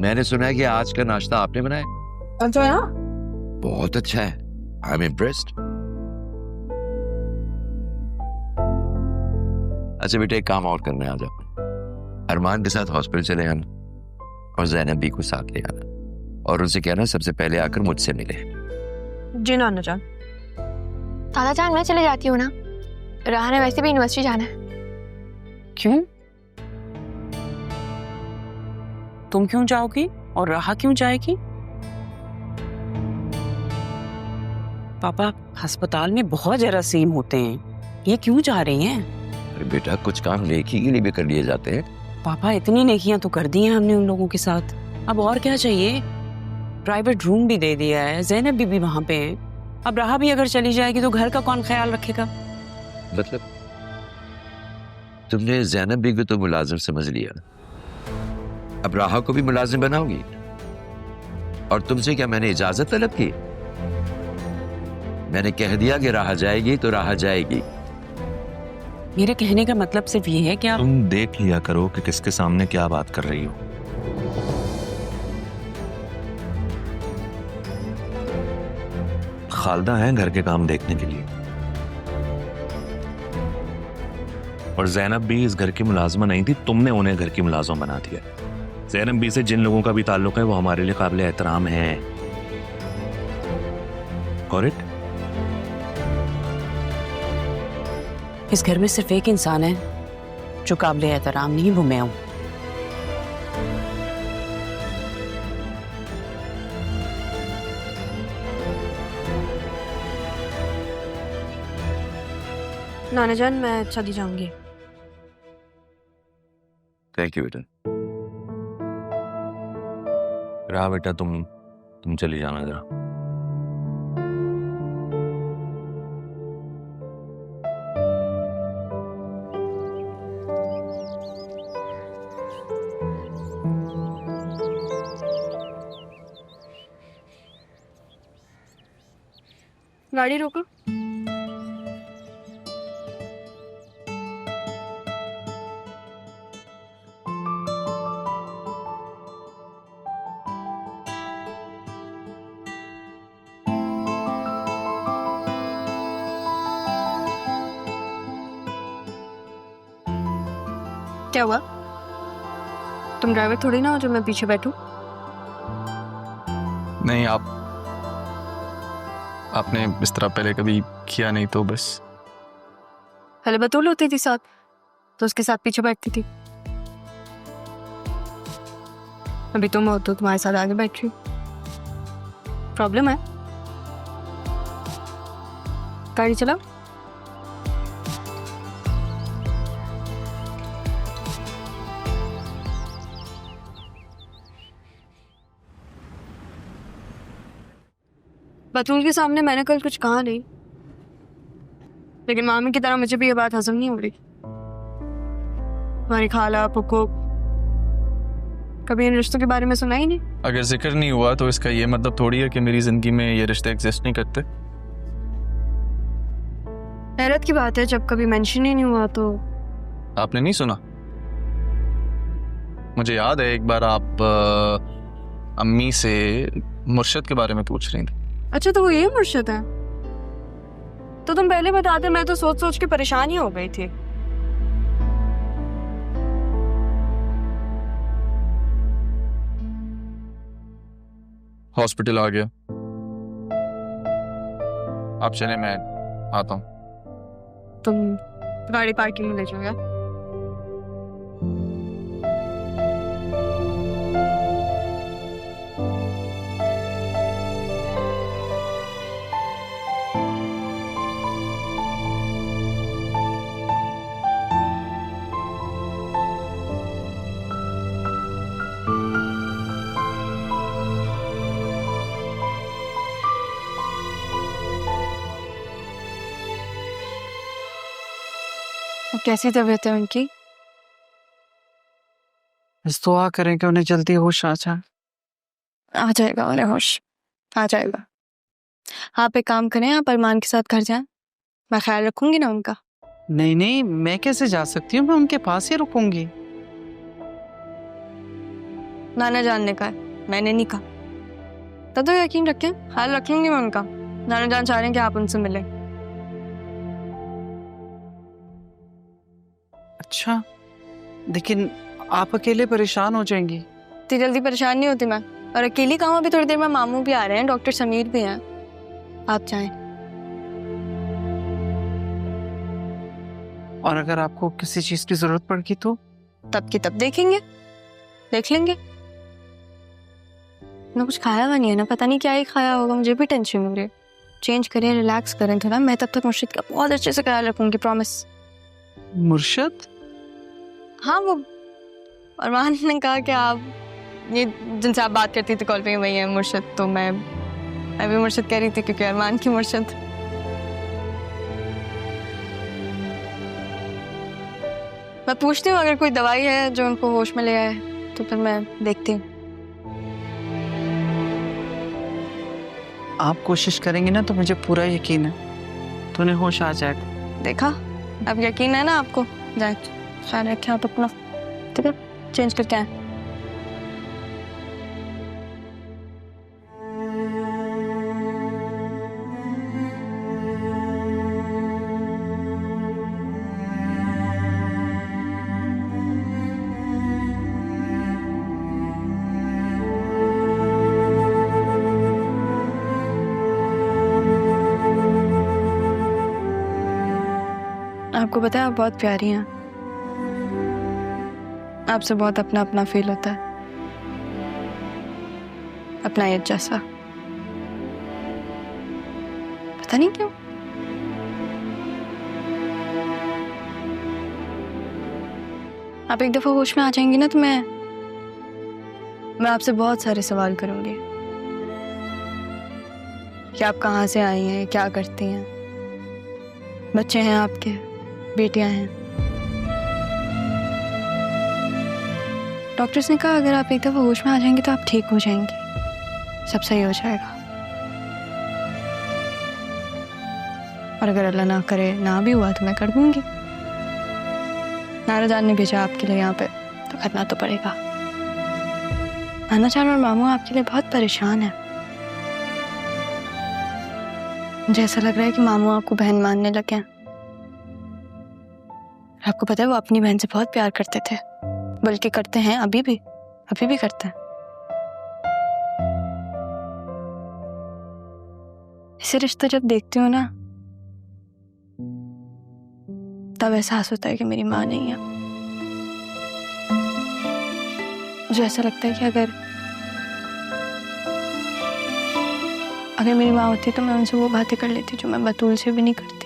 मैंने सुना है कि आज का नाश्ता आपने बनाया। अच्छा है ना? बहुत अच्छा है। I am impressed. अच्छा बेटे, एक काम और करना है आज आपने। अरमान के साथ हॉस्पिटल चले आना और ज़ैनब भी को साथ ले आना और उनसे कहना सबसे पहले आकर मुझसे मिले। जी नाना जान। दादा जान मैं चले जाती हूँ ना, राह ने वैसे भी यूनिवर्सिटी जाना है। क्यों? तुम क्यों जाओगी और राह क्यों जाएगी? पापा अस्पताल में बहुत जरासीम होते हैं, ये क्यों जा रही हैं? अरे बेटा, कुछ काम नेकी के लिए भी कर लिए जाते हैं। पापा इतनी नेकियां तो कर दी हैं हमने उन लोगों के साथ, अब और क्या चाहिए? प्राइवेट रूम भी दे दिया है, ज़ैनब भी वहां पे है। अब राह भी अगर चली जाएगी तो घर का कौन ख्याल रखेगा? मतलब तुमने ज़ैनब भी को तो मुलाजिम समझ लिया, अब राहा को भी मुलाजिम बनाओगी? और तुमसे क्या मैंने इजाजत तलब की? मैंने कह दिया कि राह जाएगी तो राह जाएगी। मेरे कहने का मतलब सिर्फ ये है कि आप तुम देख लिया करो कि किसके सामने क्या बात कर रही हो। खालदा है घर के काम देखने के लिए, और ज़ैनब भी इस घर की मुलाजमा नहीं थी, तुमने उन्हें घर की मुलाजमा बना दिया। ज़ैनब भी से जिन लोगों का भी ताल्लुक है वो हमारे लिए काबिल एहतराम है। करेक्ट? इस घर में सिर्फ एक इंसान है जो काबिल एहतराम नहीं, वो मैं हूं। नाना जान मैं चली जाऊंगी। थैंक यू बेटा। रहा बेटा, तुम चली जाना जरा। गाड़ी रोको। क्या हुआ? तुम ड्राइवर थोड़ी ना हो जो मैं पीछे बैठूं। नहीं, आपने इस तरह पहले कभी किया नहीं, तो बस। पहले बतूल होती थी साथ, तो उसके साथ पीछे बैठती थी। अभी तुम हो तो तुम्हारे साथ आगे बैठ रही हूँ। प्रॉब्लम है? गाड़ी चलाओ। बतूल के सामने मैंने कल कुछ कहा नहीं, लेकिन मामी की तरह मुझे भी ये बात हजम नहीं हो रही। हमारी खाला पुक्को कभी इन रिश्तों के बारे में सुना ही नहीं। अगर जिक्र नहीं हुआ तो इसका ये मतलब थोड़ी है कि मेरी जिंदगी में ये रिश्ते एग्जिस्ट नहीं करते। हैरत की बात है, जब कभी मेंशन ही नहीं हुआ तो। आपने नहीं सुना? मुझे याद है एक बार आप अम्मी से मुर्शद के बारे में पूछ रही थी। अच्छा, तो वो ये मुर्शद है? तो तुम पहले बताते, मैं तो सोच सोच के परेशान ही हो गई थी। हॉस्पिटल आ गया, आप चले, मैं आता हूँ। तुम गाड़ी पार्किंग में ले जाओ यार। कैसी तबीयत है उनकी? बस दुआ करें कि उन्हें जल्दी होश आ जाए। आ जाएगा उन्हें होश, आ जाएगा। आप एक काम करें, आप अरमान के साथ घर जाएं, मैं ख्याल रखूंगी ना उनका। नहीं नहीं, मैं कैसे जा सकती हूँ, मैं उनके पास ही रुकूंगी। नाना जान ने कहा, मैंने नहीं कहा। तो यकीन रखें, ख्याल रख लूंगी मैं उनका। नाना जान चाह रहे हैं कि आप उनसे मिलें। अच्छा, लेकिन आप अकेले परेशान हो जाएंगी। इतनी जल्दी परेशान नहीं होती मैं, और अकेली कहाँ, अभी थोड़ी देर में मामू भी आ रहे हैं, डॉक्टर समीर भी हैं। आप जाएं। और अगर आपको किसी चीज की जरूरत पड़ गई तो? तब की तब देखेंगे, देख लेंगे। ना कुछ खाया हुआ नहीं है ना, पता नहीं क्या ही खाया होगा, मुझे भी टेंशन हो रही है। चेंज करें, रिलैक्स करें थोड़ा। मैं तब तक मुर्शिद का बहुत अच्छे से ख्याल रखूंगी, प्रॉमिस। मुर्शद? हाँ, वो अरमान ने कहा कि आप ये जिनसे आप बात करती थी कॉल पे, वही है मुर्शिद। तो मैं भी मुर्शिद कह रही थी, क्योंकि अरमान की मुर्शिद। मैं पूछती हूँ, अगर कोई दवाई है जो उनको होश में ले आए तो फिर मैं देखती हूँ। आप कोशिश करेंगे ना तो मुझे पूरा यकीन है तो उन्हें होश आ जाएगा। देखा, अब यकीन है ना आपको। जाए, ख्याल रखें आप अपना, ठीक है? चेंज करके आए। आपको पता है, आप बहुत प्यारी हैं। आपसे बहुत अपना अपना फील होता है, अपना एज जैसा। पता नहीं क्यों। आप एक दफा होश में आ जाएंगी ना तो मैं आपसे बहुत सारे सवाल करूंगी कि आप कहाँ से आई हैं, क्या करती हैं, बच्चे हैं आपके, बेटियां हैं। डॉक्टर्स ने कहा अगर आप एक दफा होश में आ जाएंगे तो आप ठीक हो जाएंगी, सब सही हो जाएगा। और अगर अल्लाह ना करे, ना भी हुआ तो मैं कर दूंगी। नाना जान ने भेजा आपके लिए यहाँ पे, तो करना तो पड़ेगा। नाना जान और मामू आपके लिए बहुत परेशान है। मुझे ऐसा लग रहा है कि मामू आपको बहन मानने लगे हैं। आपको पता है, वो अपनी बहन से बहुत प्यार करते थे, बल्कि करते हैं, अभी भी करते हैं। इसे रिश्ता जब देखती हूँ ना, तब एहसास होता है कि मेरी माँ नहीं है। मुझे ऐसा लगता है कि अगर मेरी माँ होती तो मैं उनसे वो बातें कर लेती जो मैं बतूल से भी नहीं करती।